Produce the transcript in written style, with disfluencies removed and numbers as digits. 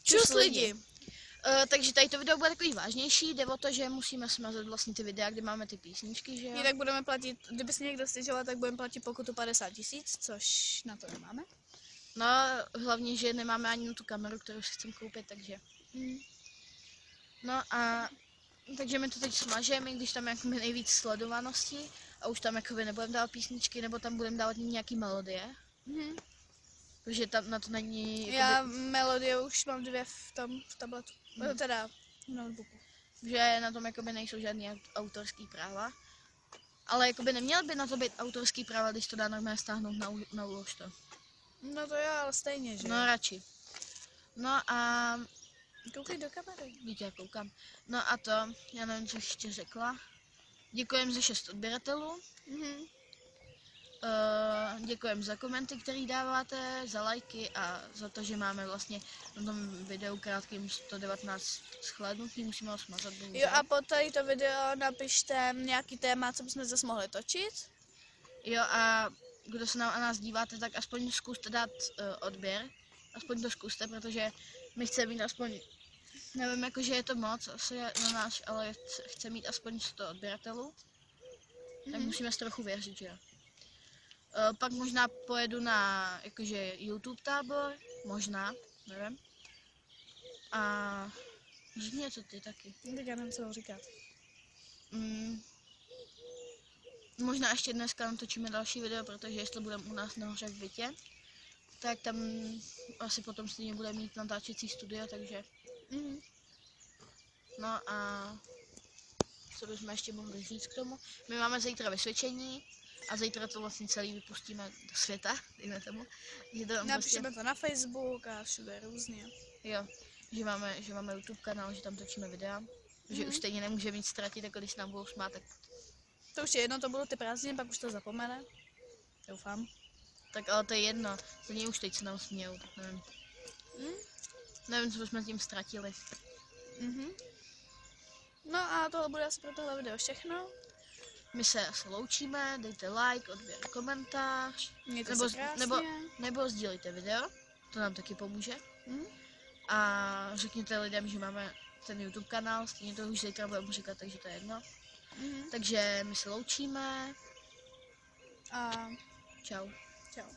Čus lidi. Takže tady to video bude takový vážnější, jde o to, že musíme smazat vlastně ty videa, kde máme ty písničky, že jo? Jinak budeme platit, kdyby si někdo stěžoval, tak budeme platit pokutu 50 000, což na to nemáme. No, hlavně, že nemáme ani tu kameru, kterou si chcem koupit, takže. No a takže my to teď smažeme, když tam je nejvíc sledovanosti a už tam jakoby nebudeme dávat písničky, nebo tam budeme dávat nějaký melodie. Protože tam na to není jakoby, Já melodie už mám 2 v tabletu, teda v notebooku. že na tom jakoby nejsou žádný autorský práva. Ale jakoby neměl by na to být autorský práva, když to dá normálně stáhnout na ulož to. No to jo, ale stejně, že? No radši. No a Koukej do kamery. teď já koukám. No a to, já nevím, co ještě řekla. Děkujem za 6 odběratelů. Děkujem za komenty, které dáváte, za lajky a za to, že máme vlastně na tom videu krátkým 119 shlédnutí, musíme ho smazat. Jo a pod tady to video napište nějaký téma, co bychom zase mohli točit. Jo a kdo se na nás díváte, tak aspoň zkuste dát odběr. Aspoň to zkuste, protože my chceme mít aspoň, nevím, jakože je to moc asi na nás, ale chce mít aspoň 100 odběratelů. Tak musíme si trochu věřit, že jo. Pak možná pojedu na jakože YouTube tábor, možná, nevím. A řekni něco ty taky. Tak já nevím, co ho říkat. Možná ještě dneska natočíme další video, protože jestli budeme u nás nahoře v bytě, tak tam asi potom stejně bude mít natáčecí studio, takže. No a co bychom ještě mohli říct k tomu? My máme zítra vysvědčení a zítra to vlastně celý vypustíme do světa, dejme tomu. Že to Napíšeme to na Facebook a všude různě. Jo, že máme YouTube kanál, že tam točíme videa, že už stejně nemůže nic ztratit, jako když se nám budou smát, tak. To už je jedno, to budou ty prázdniny, pak už to zapomene. Doufám. Tak ale to je jedno, to něj už teď se nám smějou, tak nevím. Nevím, co jsme tím ztratili. No a tohle bude asi pro tohle video všechno. My se asi loučíme, dejte like, odběr, komentář, Mějte se krásně. nebo sdílejte video, to nám taky pomůže. A řekněte lidem, že máme ten YouTube kanál, stejně to už zítra budeme říkat, takže to je jedno. Takže my se loučíme. A Čau. čau.